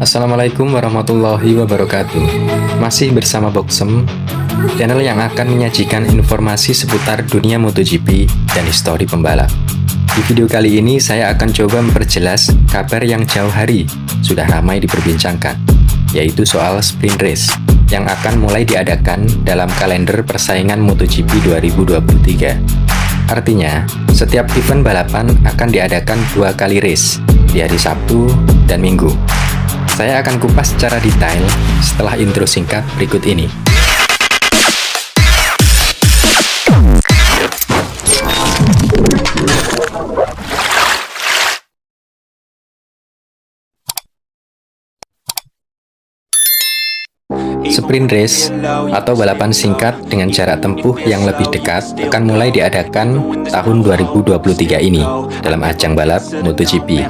Assalamualaikum warahmatullahi wabarakatuh. Masih bersama Boxem, channel yang akan menyajikan informasi seputar dunia MotoGP dan histori pembalap. Di video kali ini saya akan coba memperjelas kabar yang jauh hari sudah ramai diperbincangkan, yaitu soal sprint race yang akan mulai diadakan dalam kalender persaingan MotoGP 2023. Artinya, setiap event balapan akan diadakan 2 kali race di hari Sabtu dan Minggu. Saya akan kupas secara detail setelah intro singkat berikut ini. Sprint race atau balapan singkat dengan jarak tempuh yang lebih dekat akan mulai diadakan tahun 2023 ini dalam ajang balap MotoGP.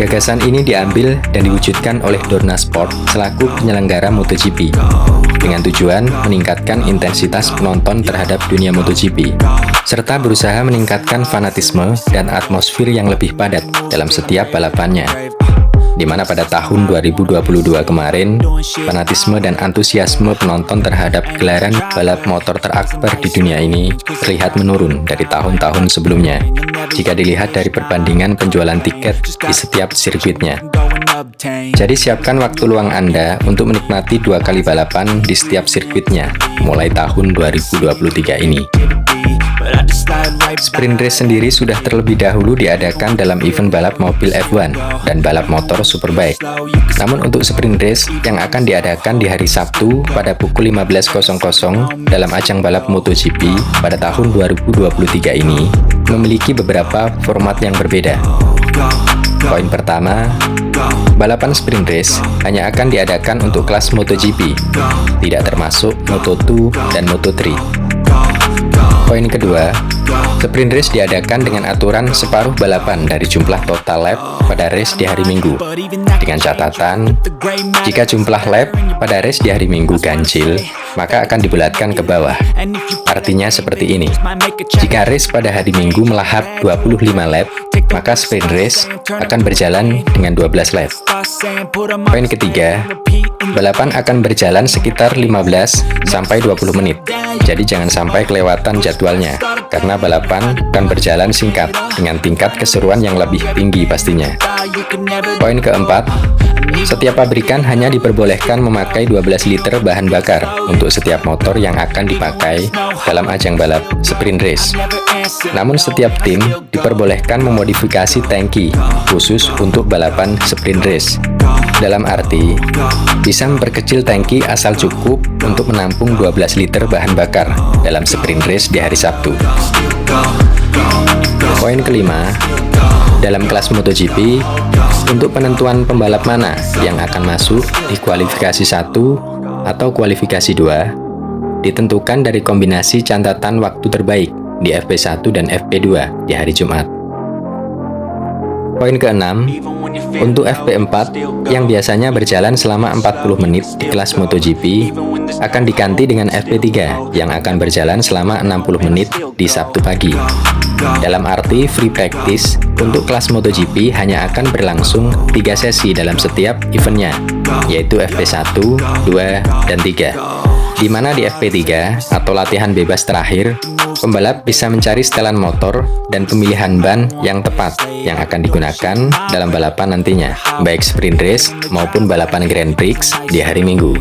Gagasan ini diambil dan diwujudkan oleh Dorna Sport selaku penyelenggara MotoGP dengan tujuan meningkatkan intensitas penonton terhadap dunia MotoGP serta berusaha meningkatkan fanatisme dan atmosfer yang lebih padat dalam setiap balapannya, di mana pada tahun 2022 kemarin, fanatisme dan antusiasme penonton terhadap gelaran balap motor terakbar di dunia ini terlihat menurun dari tahun-tahun sebelumnya, jika dilihat dari perbandingan penjualan tiket di setiap sirkuitnya. Jadi siapkan waktu luang Anda untuk menikmati 2 kali balapan di setiap sirkuitnya, mulai tahun 2023 ini. Sprint race sendiri sudah terlebih dahulu diadakan dalam event balap mobil F1 dan balap motor Superbike. Namun untuk sprint race yang akan diadakan di hari Sabtu pada pukul 15.00 dalam ajang balap MotoGP pada tahun 2023 ini memiliki beberapa format yang berbeda. Poin pertama, balapan sprint race hanya akan diadakan untuk kelas MotoGP, tidak termasuk Moto2 dan Moto3. Poin kedua, sprint race diadakan dengan aturan separuh balapan dari jumlah total lap pada race di hari Minggu. Dengan catatan, jika jumlah lap pada race di hari Minggu ganjil, maka akan dibulatkan ke bawah. Artinya seperti ini, jika race pada hari Minggu melahap 25 lap, maka sprint race akan berjalan dengan 12 lap. Poin ketiga, balapan akan berjalan sekitar 15-20 menit. Jadi jangan sampai kelewatan jadwalnya, karena balapan akan berjalan singkat dengan tingkat keseruan yang lebih tinggi pastinya. Poin keempat, setiap pabrikan hanya diperbolehkan memakai 12 liter bahan bakar untuk setiap motor yang akan dipakai dalam ajang balap sprint race. Namun setiap tim diperbolehkan memodifikasi tangki khusus untuk balapan sprint race. Dalam arti, bisa memperkecil tangki asal cukup untuk menampung 12 liter bahan bakar dalam sprint race di hari Sabtu. Poin kelima, dalam kelas MotoGP, untuk penentuan pembalap mana yang akan masuk di kualifikasi 1 atau kualifikasi 2, ditentukan dari kombinasi catatan waktu terbaik di FP1 dan FP2 di hari Jumat. Poin keenam, untuk FP4 yang biasanya berjalan selama 40 menit di kelas MotoGP akan diganti dengan FP3 yang akan berjalan selama 60 menit di Sabtu pagi. Dalam arti free practice untuk kelas MotoGP hanya akan berlangsung 3 sesi dalam setiap eventnya, yaitu FP1, 2, dan 3. Di mana di FP3 atau latihan bebas terakhir, pembalap bisa mencari setelan motor dan pemilihan ban yang tepat yang akan digunakan dalam balapan nantinya, baik sprint race maupun balapan Grand Prix di hari Minggu.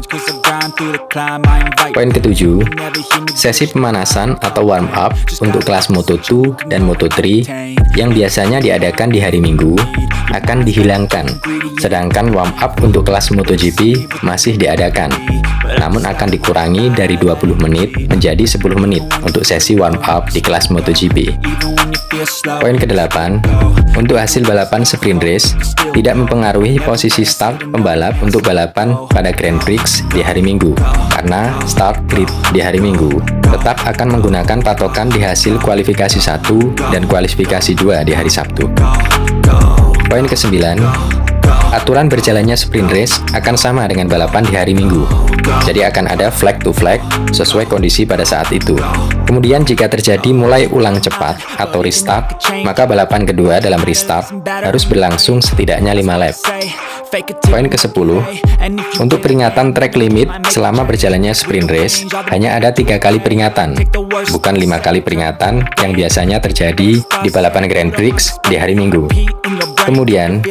Poin ketujuh, sesi pemanasan atau warm up untuk kelas Moto2 dan Moto3 yang biasanya diadakan di hari Minggu akan dihilangkan, sedangkan warm up untuk kelas MotoGP masih diadakan, namun akan dikurangi dari 20 menit menjadi 10 menit untuk sesi warm up di kelas MotoGP. Poin ke-8, untuk hasil balapan sprint race tidak mempengaruhi posisi start pembalap untuk balapan pada Grand Prix di hari Minggu, karena start grid di hari Minggu tetap akan menggunakan patokan di hasil kualifikasi 1 dan kualifikasi 2 di hari Sabtu. Poin ke-9, aturan berjalannya sprint race akan sama dengan balapan di hari Minggu, jadi akan ada flag to flag sesuai kondisi pada saat itu. Kemudian jika terjadi mulai ulang cepat atau restart, maka balapan kedua dalam restart harus berlangsung setidaknya 5 lap. Poin ke-10, untuk peringatan track limit selama berjalannya sprint race, hanya ada 3 kali peringatan, bukan 5 kali peringatan yang biasanya terjadi di balapan Grand Prix di hari Minggu. Kemudian,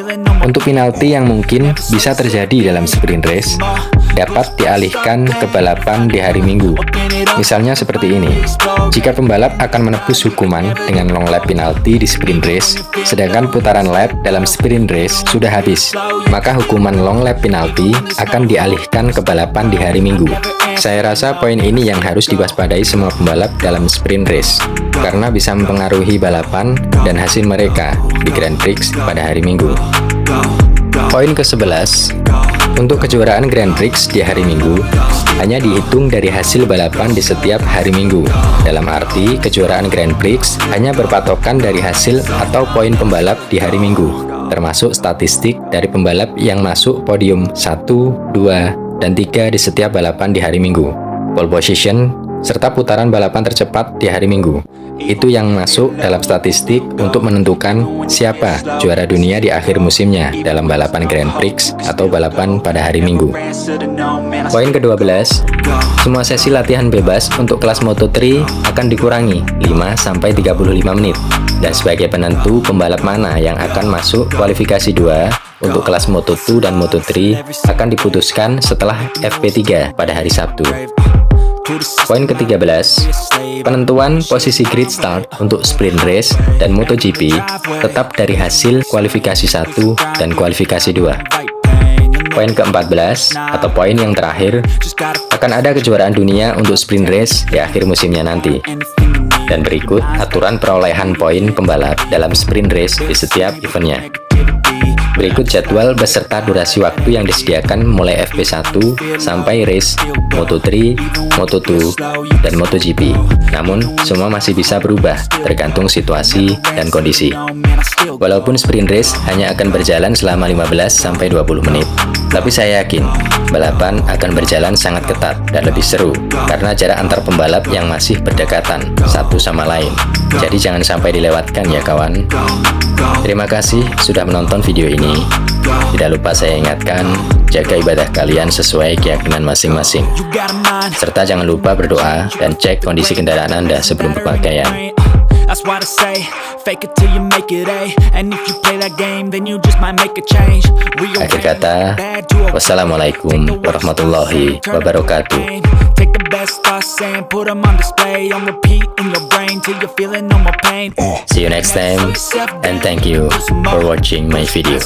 untuk penalti yang mungkin bisa terjadi dalam sprint race, dapat dialihkan ke balapan di hari Minggu. Misalnya seperti ini, jika pembalap akan menebus hukuman dengan long lap penalti di sprint race, sedangkan putaran lap dalam sprint race sudah habis, maka hukuman long lap penalti akan dialihkan ke balapan di hari Minggu. Saya rasa poin ini yang harus diwaspadai semua pembalap dalam sprint race, karena bisa mempengaruhi balapan dan hasil mereka di Grand Prix pada hari Minggu. Poin ke-11, untuk kejuaraan Grand Prix di hari Minggu, hanya dihitung dari hasil balapan di setiap hari Minggu. Dalam arti, kejuaraan Grand Prix hanya berpatokan dari hasil atau poin pembalap di hari Minggu, termasuk statistik dari pembalap yang masuk podium 1, 2, dan 3 di setiap balapan di hari Minggu, pole position, serta putaran balapan tercepat di hari Minggu. Itu yang masuk dalam statistik untuk menentukan siapa juara dunia di akhir musimnya dalam balapan Grand Prix atau balapan pada hari Minggu. Poin ke-12, semua sesi latihan bebas untuk kelas Moto3 akan dikurangi 5-35 menit. Dan sebagai penentu pembalap mana yang akan masuk kualifikasi 2 untuk kelas Moto2 dan Moto3 akan diputuskan setelah FP3 pada hari Sabtu. Poin ke-13, penentuan posisi grid start untuk sprint race dan MotoGP tetap dari hasil kualifikasi 1 dan kualifikasi 2. Poin ke-14, atau poin yang terakhir, akan ada kejuaraan dunia untuk sprint race di akhir musimnya nanti. Dan berikut aturan perolehan poin pembalap dalam sprint race di setiap eventnya. Berikut jadwal beserta durasi waktu yang disediakan mulai FP1 sampai race Moto3, Moto2, dan MotoGP. Namun, semua masih bisa berubah tergantung situasi dan kondisi. Walaupun sprint race hanya akan berjalan selama 15-20 menit, tapi saya yakin balapan akan berjalan sangat ketat dan lebih seru karena jarak antar pembalap yang masih berdekatan satu sama lain. Jadi jangan sampai dilewatkan ya kawan. Terima kasih sudah menonton video ini. Tidak lupa saya ingatkan, jaga ibadah kalian sesuai keyakinan masing-masing. Serta jangan lupa berdoa dan cek kondisi kendaraan Anda sebelum berpakaian. Akhir kata, wassalamualaikum warahmatullahi wabarakatuh. Take the best thoughts and put them on display, on repeat in your brain till you're feeling no more pain. See you next time, and thank you for watching my video.